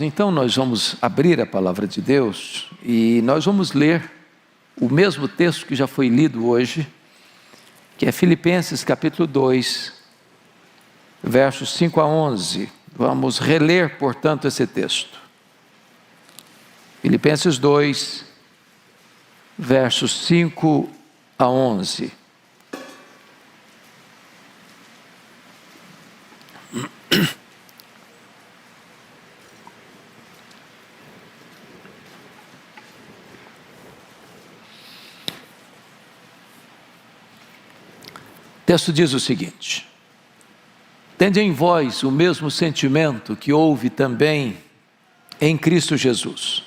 Então nós vamos abrir a palavra de Deus e nós vamos ler o mesmo texto que já foi lido hoje, que é Filipenses capítulo 2, versos 5 a 11. Vamos reler, portanto, esse texto. Filipenses 2, versos 5 a 11. O texto diz o seguinte: tende em vós o mesmo sentimento que houve também em Cristo Jesus,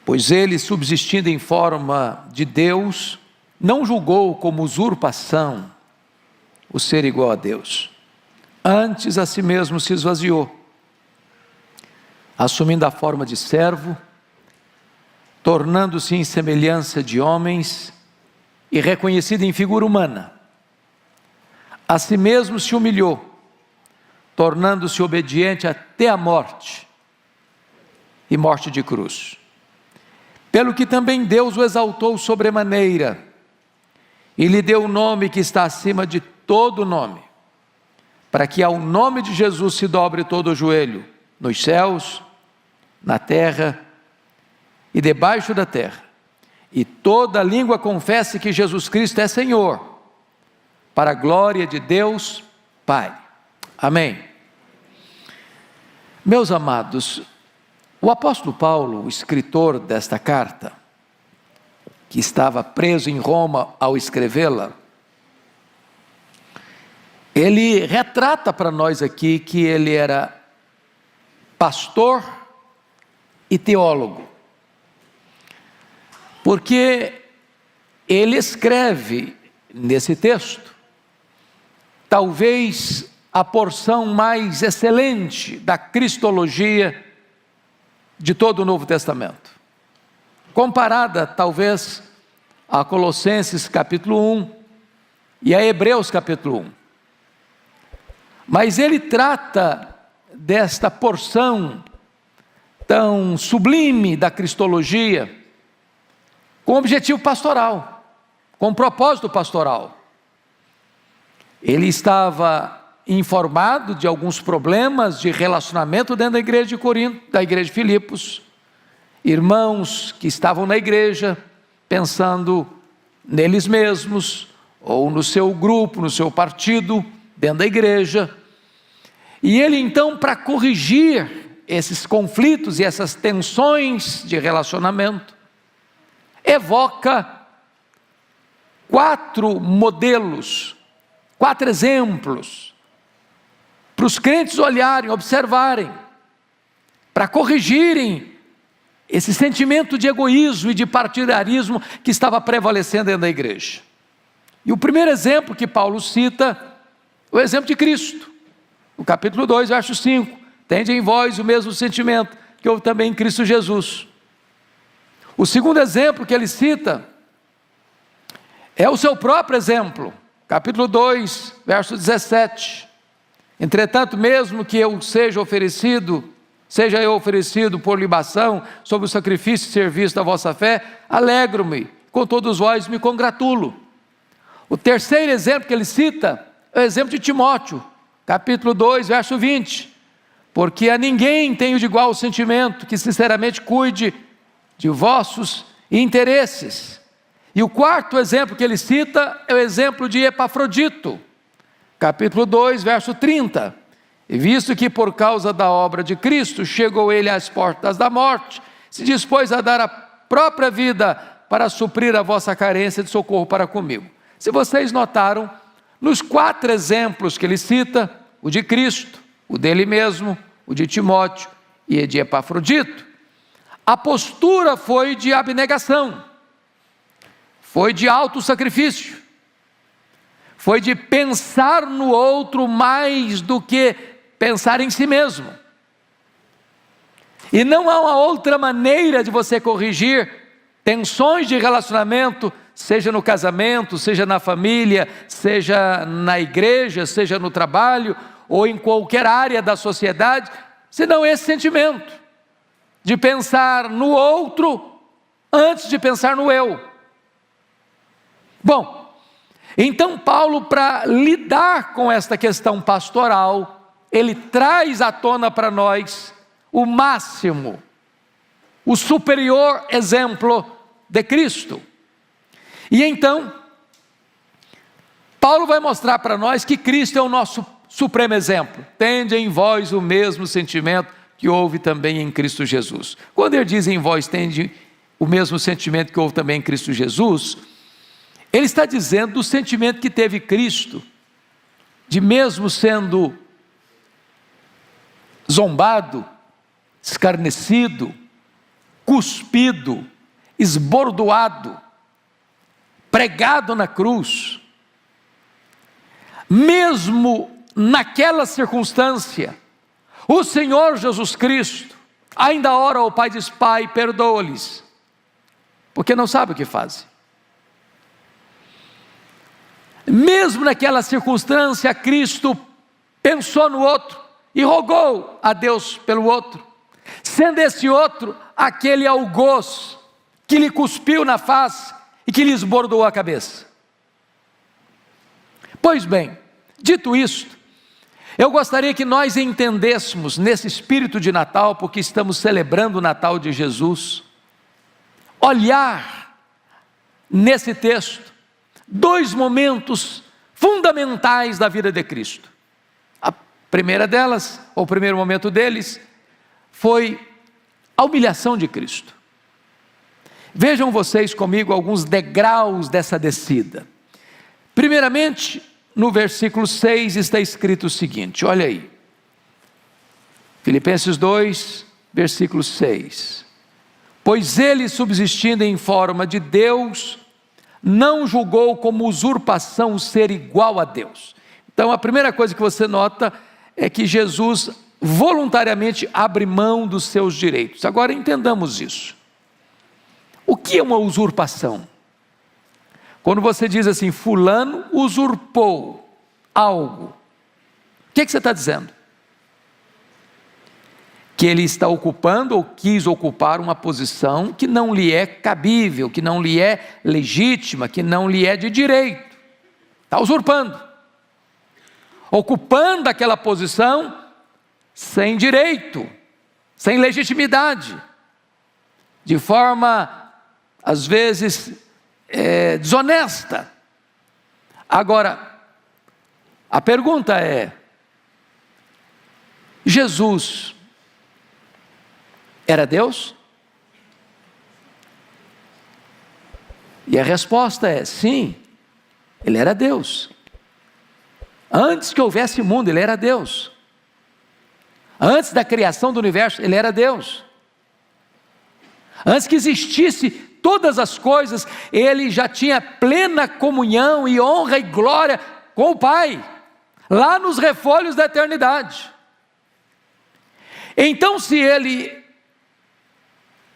pois ele, subsistindo em forma de Deus, não julgou como usurpação o ser igual a Deus, antes a si mesmo se esvaziou, assumindo a forma de servo, tornando-se em semelhança de homens e reconhecido em figura humana. A si mesmo se humilhou, tornando-se obediente até a morte, e morte de cruz. Pelo que também Deus o exaltou sobremaneira, e lhe deu o nome que está acima de todo nome, para que ao nome de Jesus se dobre todo o joelho, nos céus, na terra e debaixo da terra, e toda língua confesse que Jesus Cristo é Senhor, para a glória de Deus Pai. Amém. Meus amados, o apóstolo Paulo, o escritor desta carta, que estava preso em Roma ao escrevê-la, ele retrata para nós aqui que ele era pastor e teólogo, porque ele escreve nesse texto talvez a porção mais excelente da cristologia de todo o Novo Testamento, comparada talvez a Colossenses capítulo 1 e a Hebreus capítulo 1. Mas ele trata desta porção tão sublime da cristologia com objetivo pastoral, com propósito pastoral. Ele estava informado de alguns problemas de relacionamento dentro da igreja de Corinto, da igreja de Filipos, irmãos que estavam na igreja pensando neles mesmos, ou no seu grupo, no seu partido, dentro da igreja. E ele então, para corrigir esses conflitos e essas tensões de relacionamento, evoca 4 modelos, 4 exemplos, para os crentes olharem, observarem, para corrigirem esse sentimento de egoísmo e de partidarismo que estava prevalecendo dentro da igreja. E o primeiro exemplo que Paulo cita, o exemplo de Cristo, no capítulo 2, verso 5, tende em vós o mesmo sentimento que houve também em Cristo Jesus. O segundo exemplo que ele cita é o seu próprio exemplo, capítulo 2, verso 17, entretanto, mesmo que eu seja eu oferecido por libação, sob o sacrifício e serviço da vossa fé, alegro-me, com todos vós me congratulo. O terceiro exemplo que ele cita é o exemplo de Timóteo, capítulo 2, verso 20, porque a ninguém tenho de igual sentimento, que sinceramente cuide de vossos interesses. E o quarto exemplo que ele cita é o exemplo de Epafrodito, capítulo 2, verso 30. E visto que por causa da obra de Cristo chegou ele às portas da morte, se dispôs a dar a própria vida para suprir a vossa carência de socorro para comigo. Se vocês notaram, nos 4 exemplos que ele cita, o de Cristo, o dele mesmo, o de Timóteo e o de Epafrodito, a postura foi de abnegação, foi de autossacrifício, foi de pensar no outro mais do que pensar em si mesmo. E não há uma outra maneira de você corrigir tensões de relacionamento, seja no casamento, seja na família, seja na igreja, seja no trabalho, ou em qualquer área da sociedade, senão esse sentimento de pensar no outro antes de pensar no eu. Bom, então Paulo, para lidar com esta questão pastoral, ele traz à tona para nós o máximo, o superior exemplo de Cristo. E então, Paulo vai mostrar para nós que Cristo é o nosso supremo exemplo. Tende em vós o mesmo sentimento que houve também em Cristo Jesus. Quando ele diz em vós tende o mesmo sentimento que houve também em Cristo Jesus, ele está dizendo do sentimento que teve Cristo, de mesmo sendo zombado, escarnecido, cuspido, esbordoado, pregado na cruz, mesmo naquela circunstância, o Senhor Jesus Cristo ainda ora ao Pai, diz: Pai, perdoa-lhes, porque não sabe o que fazem. Mesmo naquela circunstância, Cristo pensou no outro e rogou a Deus pelo outro, sendo esse outro aquele algoz que lhe cuspiu na face e que lhe esbordou a cabeça. Pois bem, dito isto, eu gostaria que nós entendêssemos nesse espírito de Natal, porque estamos celebrando o Natal de Jesus, olhar nesse texto dois momentos fundamentais da vida de Cristo. A primeira delas, ou o primeiro momento deles, foi a humilhação de Cristo. Vejam vocês comigo alguns degraus dessa descida. Primeiramente, no versículo 6 está escrito o seguinte, olha aí, Filipenses 2, versículo 6, pois ele, subsistindo em forma de Deus, não julgou como usurpação o ser igual a Deus. Então a primeira coisa que você nota é que Jesus voluntariamente abre mão dos seus direitos. Agora entendamos isso. O que é uma usurpação? Quando você diz assim, fulano usurpou algo, o que você está dizendo? Que ele está ocupando ou quis ocupar uma posição que não lhe é cabível, que não lhe é legítima, que não lhe é de direito. Está usurpando, ocupando aquela posição sem direito, sem legitimidade, de forma, às vezes, desonesta. Agora, a pergunta é, Jesus era Deus? E a resposta é sim, ele era Deus. Antes que houvesse mundo, ele era Deus. Antes da criação do universo, ele era Deus. Antes que existisse todas as coisas, ele já tinha plena comunhão e honra e glória com o Pai, lá nos refolhos da eternidade. Então, se ele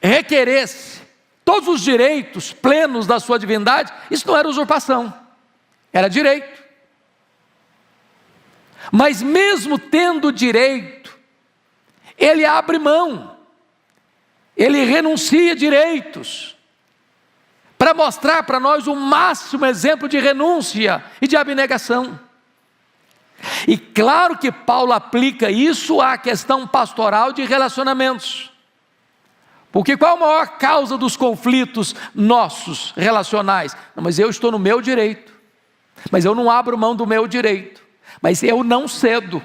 requeresse todos os direitos plenos da sua divindade, isso não era usurpação, era direito. Mas mesmo tendo direito, ele abre mão, ele renuncia direitos, para mostrar para nós o máximo exemplo de renúncia e de abnegação. E claro que Paulo aplica isso à questão pastoral de relacionamentos, porque qual a maior causa dos conflitos nossos relacionais? Não, mas eu estou no meu direito, mas eu não abro mão do meu direito, mas eu não cedo,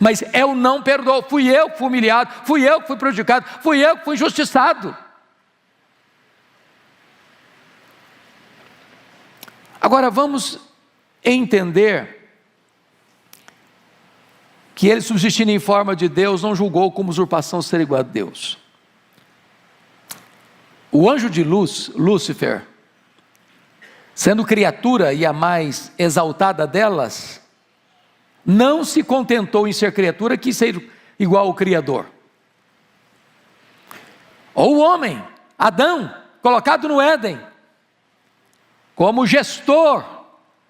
mas eu não perdoo, fui eu que fui humilhado, fui eu que fui prejudicado, fui eu que fui injustiçado. Agora vamos entender que ele, subsistindo em forma de Deus, não julgou como usurpação ser igual a Deus. O anjo de luz, Lúcifer, sendo criatura e a mais exaltada delas, não se contentou em ser criatura, quis ser igual ao Criador. Ou o homem, Adão, colocado no Éden, como gestor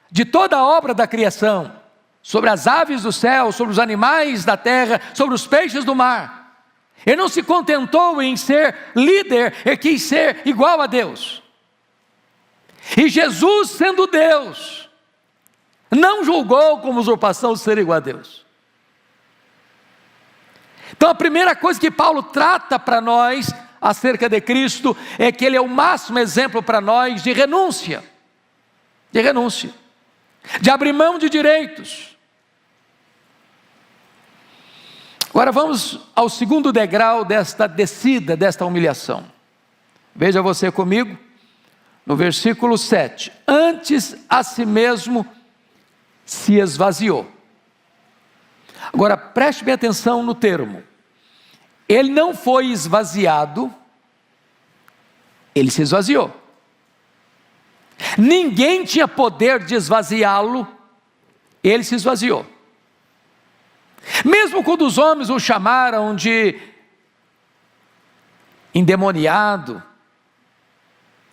de toda a obra da criação, sobre as aves do céu, sobre os animais da terra, sobre os peixes do mar. Ele não se contentou em ser líder, ele quis ser igual a Deus. E Jesus, sendo Deus, não julgou como usurpação ser igual a Deus. Então a primeira coisa que Paulo trata para nós acerca de Cristo é que Ele é o máximo exemplo para nós de renúncia, de abrir mão de direitos. Agora vamos ao segundo degrau desta descida, desta humilhação. Veja você comigo, no versículo 7. Antes a si mesmo se esvaziou. Agora preste bem atenção no termo. Ele não foi esvaziado, ele se esvaziou. Ninguém tinha poder de esvaziá-lo, ele se esvaziou. Mesmo quando os homens o chamaram de endemoniado,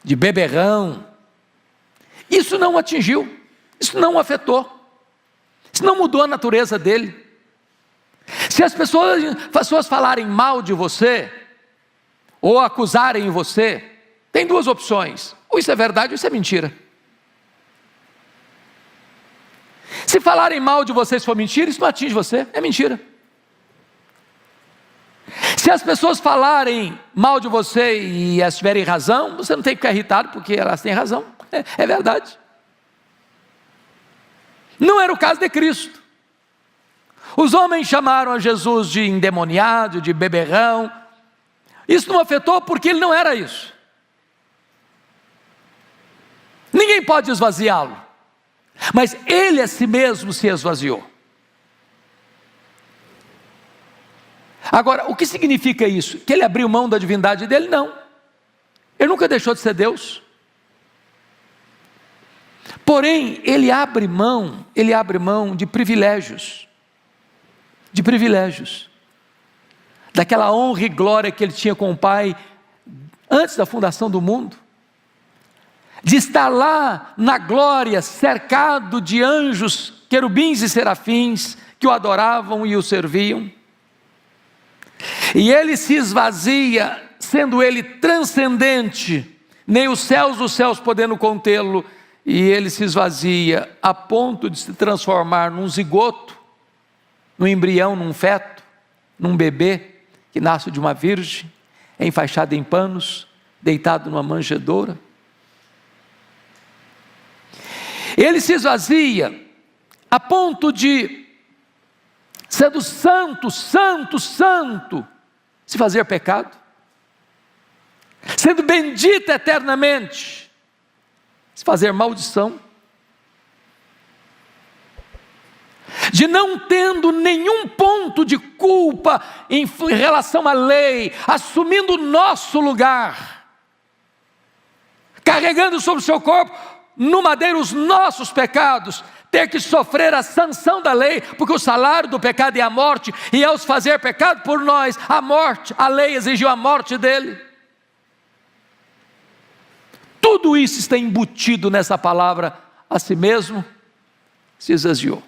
de beberrão, isso não o atingiu, isso não o afetou, isso não mudou a natureza dele. Se as pessoas falarem mal de você, ou acusarem você, tem duas opções: ou isso é verdade ou isso é mentira. Se falarem mal de você, se for mentira, isso não atinge você, é mentira. Se as pessoas falarem mal de você e elas tiverem razão, você não tem que ficar irritado, porque elas têm razão, é verdade. Não era o caso de Cristo. Os homens chamaram a Jesus de endemoniado, de beberrão. Isso não afetou porque ele não era isso. Ninguém pode esvaziá-lo, mas ele a si mesmo se esvaziou. Agora, o que significa isso? Que ele abriu mão da divindade dele? Não, ele nunca deixou de ser Deus. Porém, ele abre mão de privilégios, daquela honra e glória que ele tinha com o Pai antes da fundação do mundo, de estar lá na glória, cercado de anjos, querubins e serafins que o adoravam e o serviam. E ele se esvazia, sendo ele transcendente, nem os céus dos céus podendo contê-lo, e ele se esvazia a ponto de se transformar num zigoto, num embrião, num feto, num bebê que nasce de uma virgem, enfaixado em panos, deitado numa manjedoura. Ele se esvazia a ponto de, sendo santo, se fazer pecado, sendo bendito eternamente, se fazer maldição, de não tendo nenhum ponto de culpa em relação à lei, assumindo o nosso lugar, carregando sobre o seu corpo no madeiro os nossos pecados, ter que sofrer a sanção da lei, porque o salário do pecado é a morte, e ao se fazer pecado por nós, a morte, a lei exigiu a morte dele. Tudo isso está embutido nessa palavra, a si mesmo se esvaziou.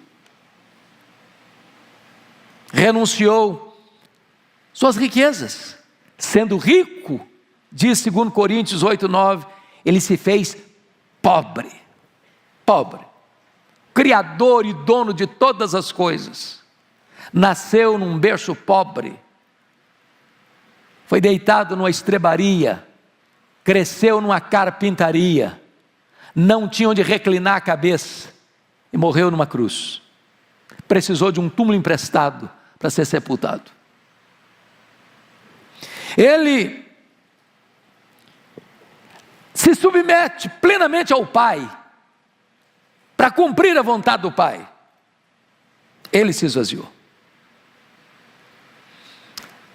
Renunciou suas riquezas, sendo rico, diz 2 Coríntios 8:9, ele se fez pobre, Criador e dono de todas as coisas, nasceu num berço pobre, foi deitado numa estrebaria, cresceu numa carpintaria, não tinha onde reclinar a cabeça, e morreu numa cruz, precisou de um túmulo emprestado para ser sepultado. Ele se submete plenamente ao Pai, para cumprir a vontade do Pai. Ele se esvaziou.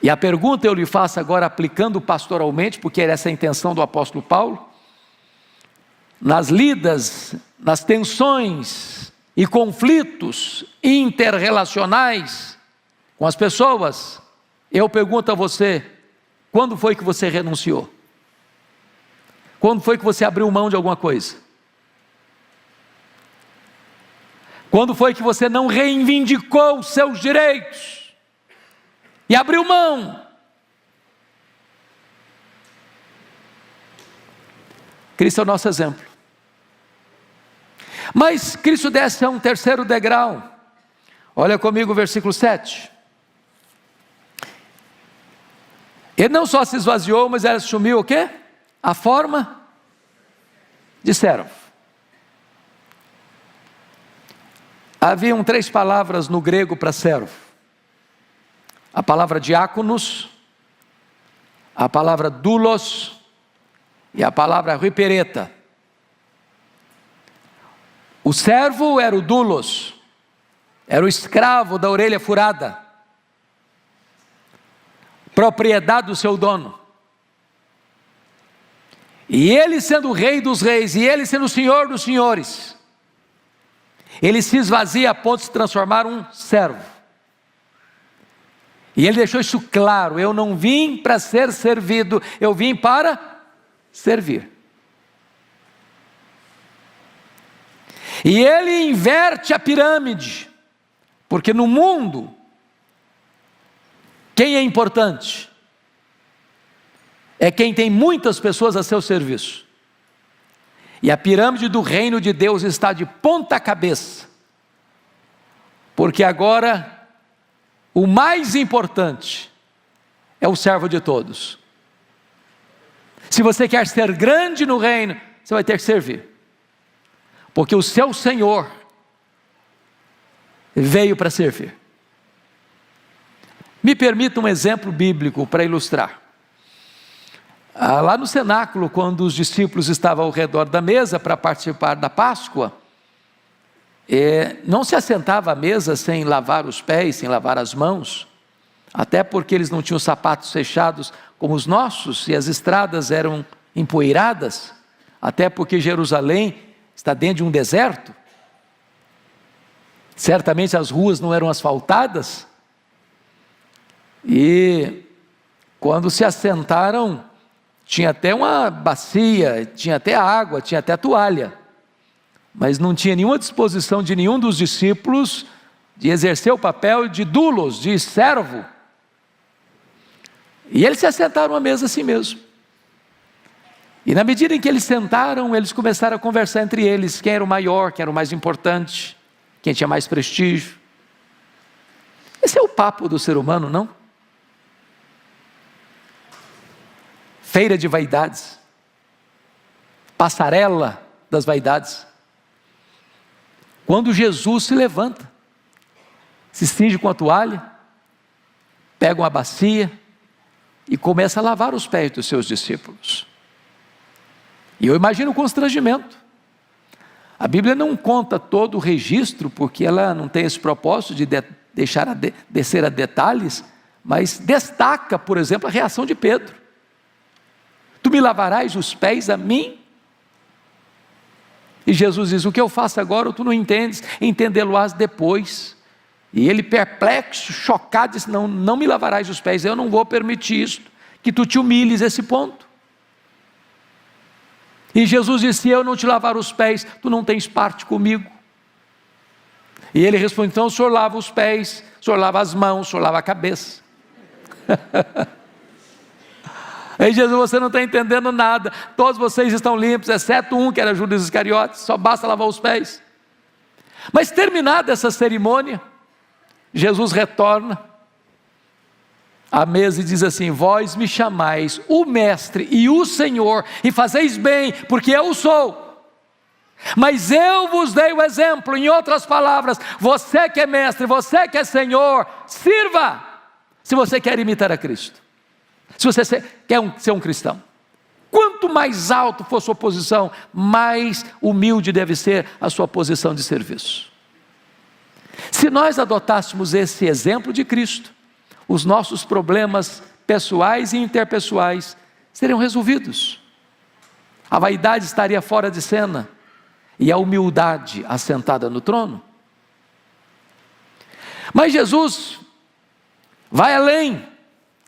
E a pergunta eu lhe faço agora, aplicando pastoralmente, porque era essa a intenção do apóstolo Paulo, nas lidas, nas tensões e conflitos interrelacionais com as pessoas, eu pergunto a você, quando foi que você renunciou? Quando foi que você abriu mão de alguma coisa? Quando foi que você não reivindicou os seus direitos e abriu mão? Cristo é o nosso exemplo. Mas Cristo desce a um terceiro degrau. Olha comigo o versículo 7. Ele não só se esvaziou, mas ele assumiu o quê? A forma de servo. Haviam 3 palavras no grego para servo. A palavra diáconos, a palavra doulos e a palavra ripereta. O servo era o doulos, era o escravo da orelha furada, propriedade do seu dono. E ele sendo o rei dos reis, e ele sendo o senhor dos senhores, ele se esvazia a ponto de se transformar um servo. E ele deixou isso claro: eu não vim para ser servido, eu vim para servir. E ele inverte a pirâmide, porque no mundo, quem é importante? É quem tem muitas pessoas a seu serviço. E a pirâmide do reino de Deus está de ponta cabeça, porque agora o mais importante é o servo de todos. Se você quer ser grande no reino, você vai ter que servir, porque o seu Senhor veio para servir. Me permita um exemplo bíblico para ilustrar. Lá no cenáculo, quando os discípulos estavam ao redor da mesa para participar da Páscoa, não se assentava à mesa sem lavar os pés, sem lavar as mãos, até porque eles não tinham sapatos fechados como os nossos, e as estradas eram empoeiradas, até porque Jerusalém está dentro de um deserto, certamente as ruas não eram asfaltadas, e quando se assentaram, tinha até uma bacia, tinha até água, tinha até toalha, mas não tinha nenhuma disposição de nenhum dos discípulos de exercer o papel de doulos, de servo. E eles se assentaram à mesa assim mesmo. E na medida em que eles sentaram, eles começaram a conversar entre eles, quem era o maior, quem era o mais importante, quem tinha mais prestígio. Esse é o papo do ser humano, não? Feira de vaidades, passarela das vaidades. Quando Jesus se levanta, se cinge com a toalha, pega uma bacia e começa a lavar os pés dos seus discípulos. E eu imagino o constrangimento. A Bíblia não conta todo o registro, porque ela não tem esse propósito de descer a detalhes, mas destaca, por exemplo, a reação de Pedro. Tu me lavarás os pés a mim? E Jesus diz: o que eu faço agora tu não entendes, entendê-lo-ás depois. E ele perplexo, chocado, disse: não me lavarás os pés, eu não vou permitir isso, que tu te humilhes a esse ponto. E Jesus disse: se eu não te lavar os pés, tu não tens parte comigo. E ele responde: então o senhor lava os pés, o senhor lava as mãos, o senhor lava a cabeça. Aí Jesus: você não está entendendo nada, todos vocês estão limpos, exceto um que era Judas Iscariotes, só basta lavar os pés. Mas terminada essa cerimônia, Jesus retorna à mesa e diz assim: vós me chamais o Mestre e o Senhor, e fazeis bem, porque eu sou. Mas eu vos dei o exemplo. Em outras palavras, você que é Mestre, você que é Senhor, sirva, se você quer imitar a Cristo. Se você quer ser um cristão, quanto mais alto for sua posição, mais humilde deve ser a sua posição de serviço. Se nós adotássemos esse exemplo de Cristo, os nossos problemas pessoais e interpessoais seriam resolvidos. A vaidade estaria fora de cena e a humildade assentada no trono. Mas Jesus vai além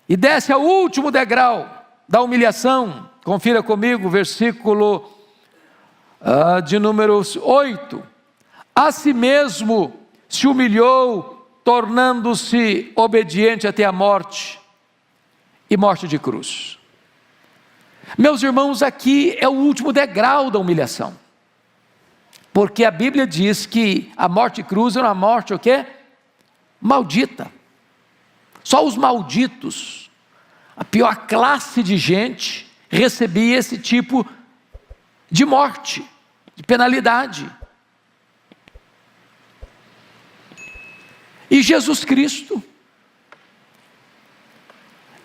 e desce ao último degrau da humilhação. Confira comigo o versículo de número 8. a si mesmo se humilhou, tornando-se obediente até a morte, e morte de cruz. Meus irmãos, aqui é o último degrau da humilhação, porque a Bíblia diz que a morte de cruz era uma morte o quê? Maldita. Só os malditos, a pior classe de gente, recebia esse tipo de morte, de penalidade. E Jesus Cristo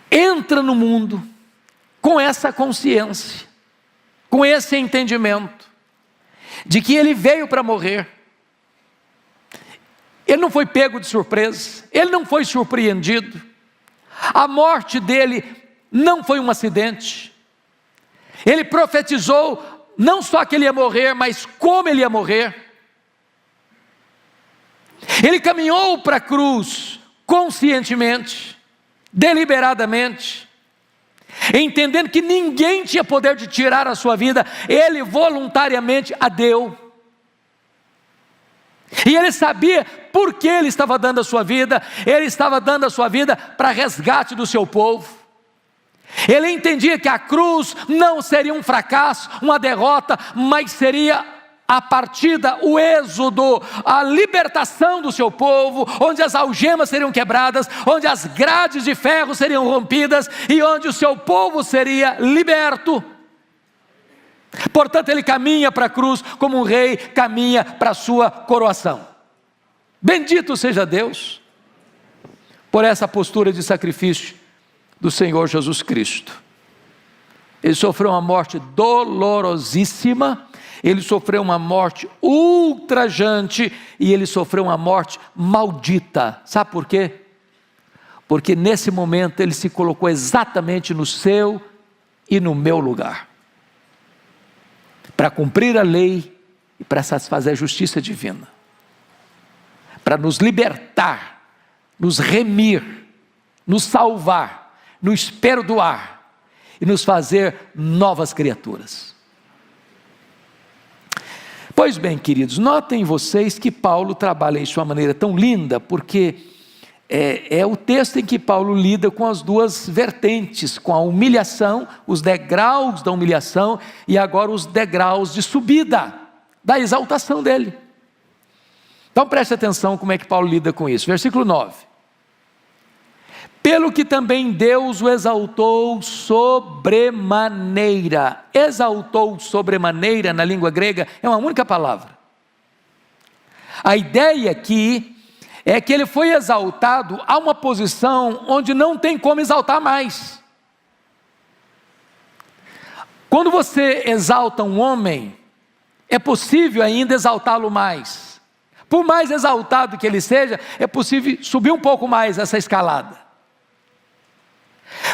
entra no mundo com essa consciência, com esse entendimento, de que Ele veio para morrer. Ele não foi pego de surpresa, Ele não foi surpreendido, a morte dele não foi um acidente. Ele profetizou não só que Ele ia morrer, mas como Ele ia morrer. Ele caminhou para a cruz conscientemente, deliberadamente, entendendo que ninguém tinha poder de tirar a sua vida, Ele voluntariamente a deu. E Ele sabia por que Ele estava dando a sua vida. Ele estava dando a sua vida para resgate do seu povo. Ele entendia que a cruz não seria um fracasso, uma derrota, mas seria a partida, o êxodo, a libertação do seu povo, onde as algemas seriam quebradas, onde as grades de ferro seriam rompidas e onde o seu povo seria liberto. Portanto, Ele caminha para a cruz como um rei caminha para a sua coroação. Bendito seja Deus por essa postura de sacrifício do Senhor Jesus Cristo. Ele sofreu uma morte dolorosíssima, Ele sofreu uma morte ultrajante e Ele sofreu uma morte maldita. Sabe por quê? Porque nesse momento Ele se colocou exatamente no seu e no meu lugar, para cumprir a lei e para satisfazer a justiça divina, para nos libertar, nos remir, nos salvar, nos perdoar e nos fazer novas criaturas. Pois bem, queridos, notem vocês que Paulo trabalha isso de uma maneira tão linda, porque é o texto em que Paulo lida com as duas vertentes, com a humilhação, os degraus da humilhação e agora os degraus de subida, da exaltação dele. Então preste atenção como é que Paulo lida com isso. Versículo 9. Pelo que também Deus o exaltou sobremaneira. Exaltou sobremaneira na língua grega é uma única palavra. A ideia aqui é que ele foi exaltado a uma posição onde não tem como exaltar mais. Quando você exalta um homem, é possível ainda exaltá-lo mais. Por mais exaltado que ele seja, é possível subir um pouco mais essa escalada.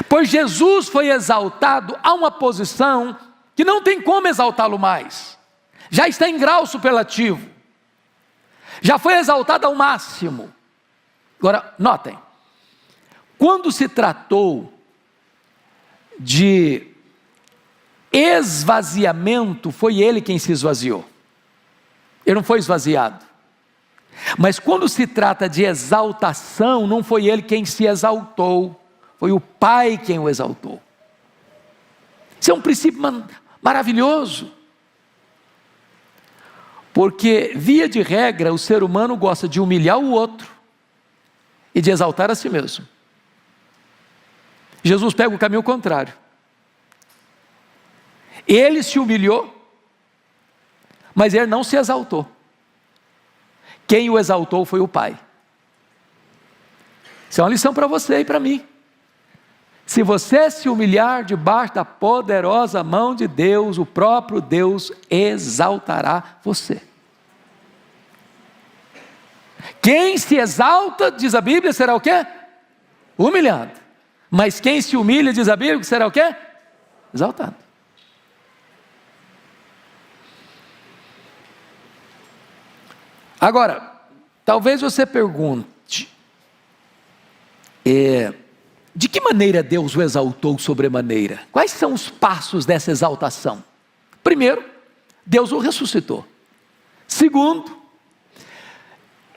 Pois Jesus foi exaltado a uma posição que não tem como exaltá-lo mais. Já está em grau superlativo. Já foi exaltado ao máximo. Agora, notem, quando se tratou de esvaziamento, foi Ele quem se esvaziou. Ele não foi esvaziado. Mas quando se trata de exaltação, não foi Ele quem se exaltou, foi o Pai quem o exaltou. Isso é um princípio maravilhoso. Porque, via de regra, o ser humano gosta de humilhar o outro e de exaltar a si mesmo. Jesus pega o caminho contrário. Ele se humilhou, mas ele não se exaltou. Quem o exaltou foi o Pai. Isso é uma lição para você e para mim. Se você se humilhar debaixo da poderosa mão de Deus, o próprio Deus exaltará você. Quem se exalta, diz a Bíblia, será o quê? Humilhado. Mas quem se humilha, diz a Bíblia, será o quê? Exaltado. Agora, talvez você pergunte, de que maneira Deus o exaltou sobremaneira? Quais são os passos dessa exaltação? Primeiro, Deus o ressuscitou. Segundo,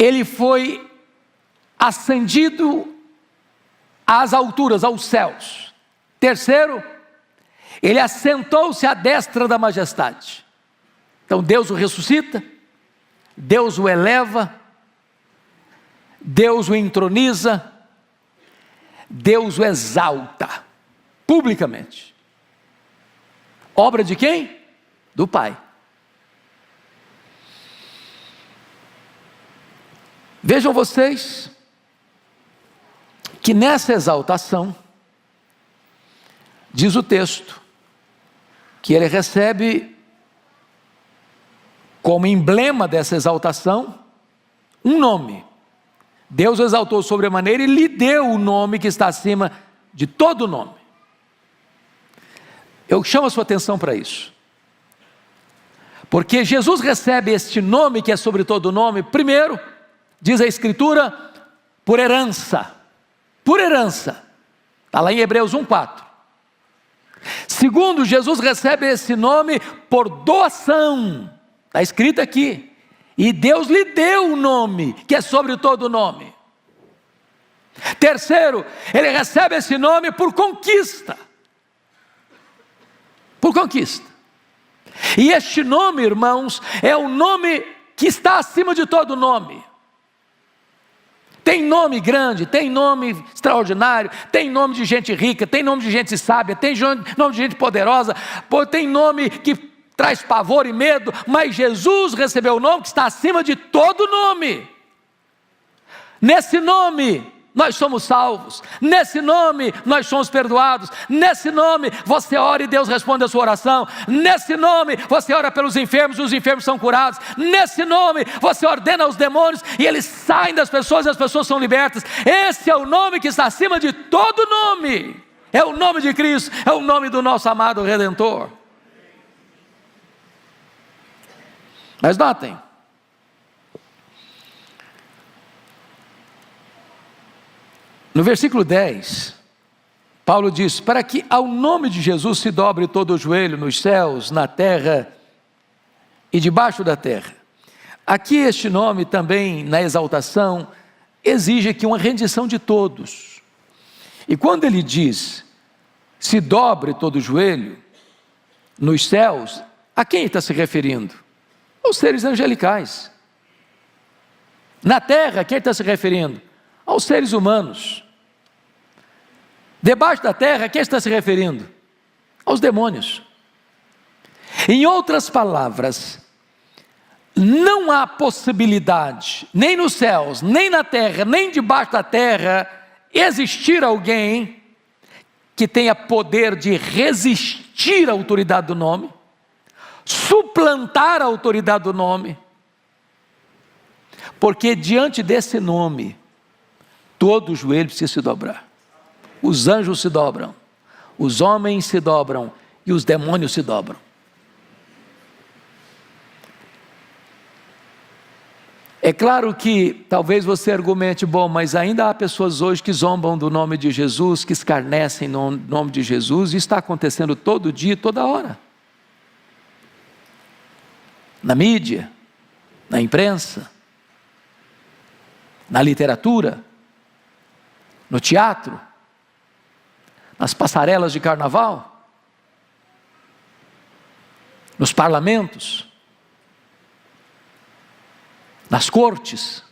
ele foi ascendido às alturas, aos céus. Terceiro, ele assentou-se à destra da majestade. Então Deus o ressuscita, Deus o eleva, Deus o entroniza, Deus o exalta, publicamente. Obra de quem? Do Pai. Vejam vocês que nessa exaltação, diz o texto, que ele recebe como emblema dessa exaltação um nome. Deus o exaltou sobremaneira e lhe deu o nome que está acima de todo nome. Eu chamo a sua atenção para isso, porque Jesus recebe este nome que é sobre todo nome, primeiro, diz a Escritura, por herança. Por herança, está lá em Hebreus 1,4. Segundo, Jesus recebe esse nome por doação, está escrito aqui, e Deus lhe deu o nome, que é sobre todo nome. Terceiro, ele recebe esse nome por conquista, por conquista, e este nome, irmãos, é o nome que está acima de todo nome. Tem nome grande, tem nome extraordinário, tem nome de gente rica, tem nome de gente sábia, tem nome de gente poderosa, tem nome que traz pavor e medo, mas Jesus recebeu o nome que está acima de todo nome. Nesse nome nós somos salvos, nesse nome nós somos perdoados, nesse nome você ora e Deus responde a sua oração, nesse nome você ora pelos enfermos e os enfermos são curados, nesse nome você ordena aos demônios e eles saem das pessoas e as pessoas são libertas. Esse é o nome que está acima de todo nome, é o nome de Cristo, é o nome do nosso amado Redentor. Mas notem, no versículo 10, Paulo diz, para que ao nome de Jesus se dobre todo o joelho nos céus, na terra e debaixo da terra. Aqui este nome também, na exaltação, exige aqui uma rendição de todos. E quando ele diz, se dobre todo o joelho nos céus, a quem ele está se referindo? Aos seres angelicais. Na terra, a quem ele está se referindo? Aos seres humanos. Debaixo da terra, a quem está se referindo? Aos demônios. Em outras palavras, não há possibilidade, nem nos céus, nem na terra, nem debaixo da terra, existir alguém que tenha poder de resistir à autoridade do nome, suplantar a autoridade do nome, porque diante desse nome, todo o joelho precisa se dobrar. Os anjos se dobram, os homens se dobram e os demônios se dobram. É claro que talvez você argumente, bom, mas ainda há pessoas hoje que zombam do nome de Jesus, que escarnecem no nome de Jesus, e está acontecendo todo dia, toda hora. Na mídia, na imprensa, na literatura, no teatro, nas passarelas de carnaval, nos parlamentos, nas cortes,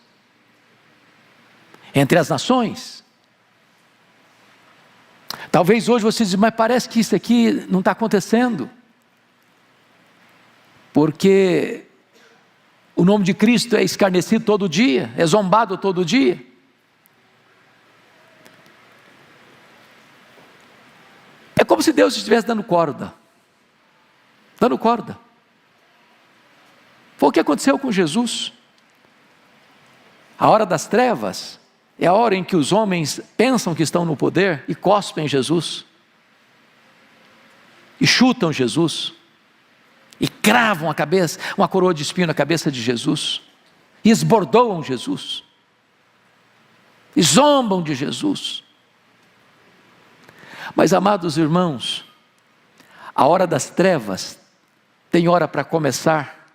entre as nações. Talvez hoje você diz, mas parece que isso aqui não está acontecendo, porque o nome de Cristo é escarnecido todo dia, é zombado todo dia. É como se Deus estivesse dando corda. Dando corda. Foi o que aconteceu com Jesus. A hora das trevas é a hora em que os homens pensam que estão no poder e cospem Jesus. E chutam Jesus. E cravam a cabeça, uma coroa de espinho na cabeça de Jesus. E esbordoam Jesus. E zombam de Jesus. Mas, amados irmãos, a hora das trevas tem hora para começar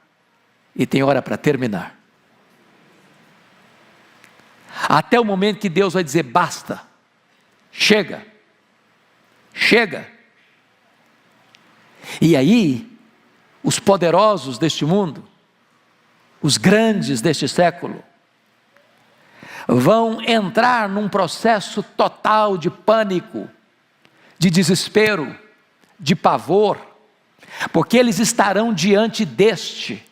e tem hora para terminar. até o momento que Deus vai dizer: basta, chega, chega. E aí, os poderosos deste mundo, os grandes deste século, vão entrar num processo total de pânico, de desespero, de pavor, porque eles estarão diante deste,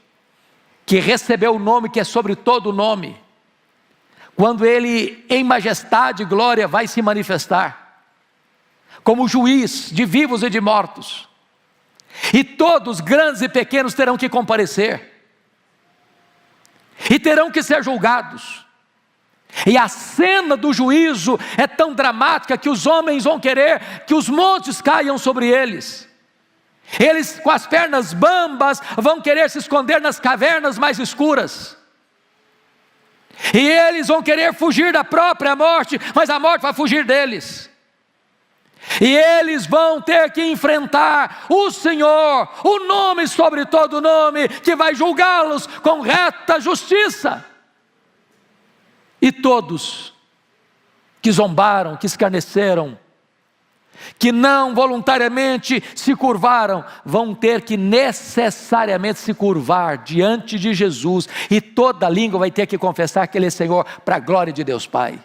que recebeu o nome que é sobre todo nome, quando ele em majestade e glória vai se manifestar, como juiz de vivos e de mortos, e todos, grandes e pequenos, terão que comparecer, e terão que ser julgados. E a cena do juízo é tão dramática que os homens vão querer que os montes caiam sobre eles. Eles, com as pernas bambas, vão querer se esconder nas cavernas mais escuras. E eles vão querer fugir da própria morte, mas a morte vai fugir deles. E eles vão ter que enfrentar o Senhor, o nome sobre todo nome, que vai julgá-los com reta justiça. E todos que zombaram, que escarneceram, que não voluntariamente se curvaram, vão ter que necessariamente se curvar diante de Jesus, e toda língua vai ter que confessar que Ele é Senhor, para a glória de Deus Pai.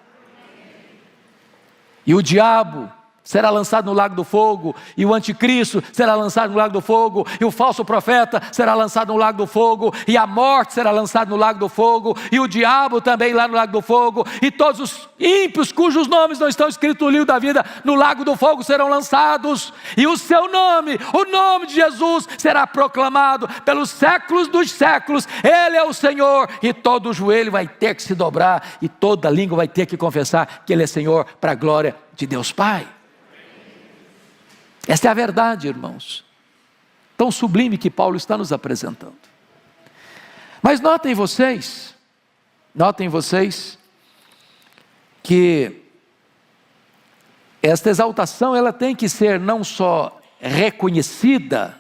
E o diabo será lançado no lago do fogo, e o anticristo será lançado no lago do fogo, e o falso profeta será lançado no lago do fogo, e a morte será lançada no lago do fogo, e o diabo também lá no lago do fogo, e todos os ímpios cujos nomes não estão escritos no livro da vida, no lago do fogo serão lançados, e o seu nome, o nome de Jesus, será proclamado pelos séculos dos séculos. Ele é o Senhor, e todo joelho vai ter que se dobrar, e toda língua vai ter que confessar que Ele é Senhor, para a glória de Deus Pai. Essa é a verdade, irmãos, tão sublime que Paulo está nos apresentando. Mas notem vocês que esta exaltação, ela tem que ser não só reconhecida,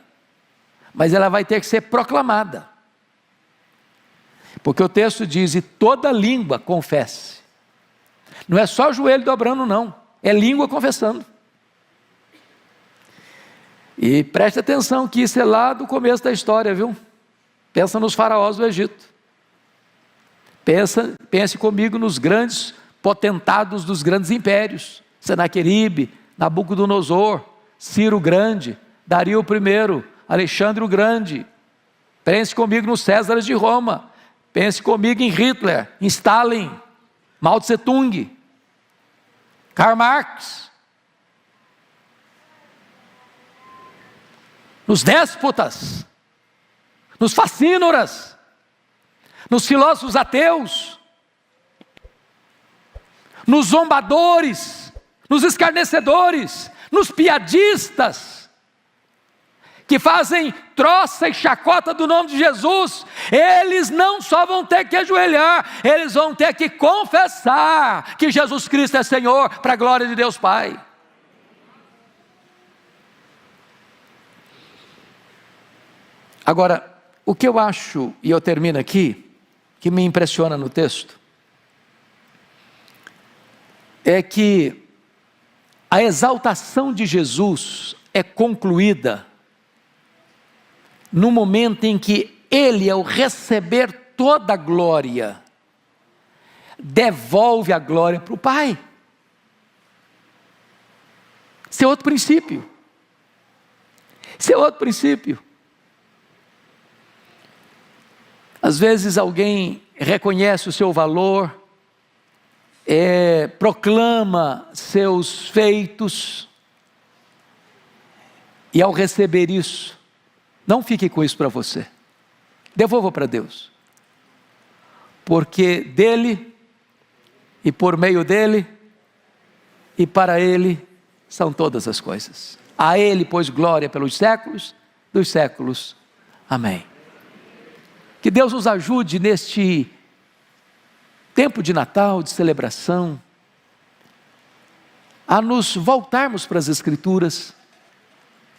mas ela vai ter que ser proclamada. Porque o texto diz: e toda língua confesse. Não é só joelho dobrando não, é língua confessando. E preste atenção que isso é lá do começo da história, viu? Pensa nos faraós do Egito. Pense comigo nos grandes potentados dos grandes impérios. Senaqueribe, Nabucodonosor, Ciro o Grande, Dario I, Alexandre o Grande. Pense comigo nos Césares de Roma. Pense comigo em Hitler, em Stalin, Mao Tse Tung, Karl Marx. Nos déspotas, nos facínoras, nos filósofos ateus, nos zombadores, nos escarnecedores, nos piadistas, que fazem troça e chacota do nome de Jesus. Eles não só vão ter que ajoelhar, eles vão ter que confessar que Jesus Cristo é Senhor, para a glória de Deus Pai. Agora, o que eu acho, e eu termino aqui, que me impressiona no texto, é que a exaltação de Jesus é concluída no momento em que Ele, ao receber toda a glória, devolve a glória para o Pai. Esse é outro princípio. Às vezes alguém reconhece o seu valor, proclama seus feitos, e ao receber isso, não fique com isso para você, devolva para Deus, porque dele, e por meio dele, e para ele, são todas as coisas. A Ele, pois, glória pelos séculos dos séculos. Amém. Que Deus nos ajude neste tempo de Natal, de celebração, a nos voltarmos para as Escrituras,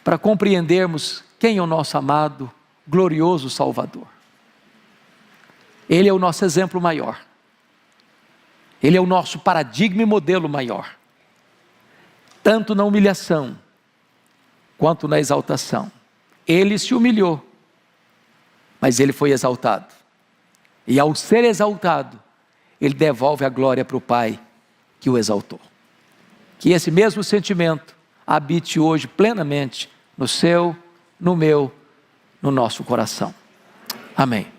para compreendermos quem é o nosso amado, glorioso Salvador. Ele é o nosso exemplo maior. Ele é o nosso paradigma e modelo maior, tanto na humilhação, quanto na exaltação. Ele se humilhou, mas ele foi exaltado. E ao ser exaltado, ele devolve a glória para o Pai que o exaltou. Que esse mesmo sentimento habite hoje plenamente no seu, no meu, no nosso coração. Amém.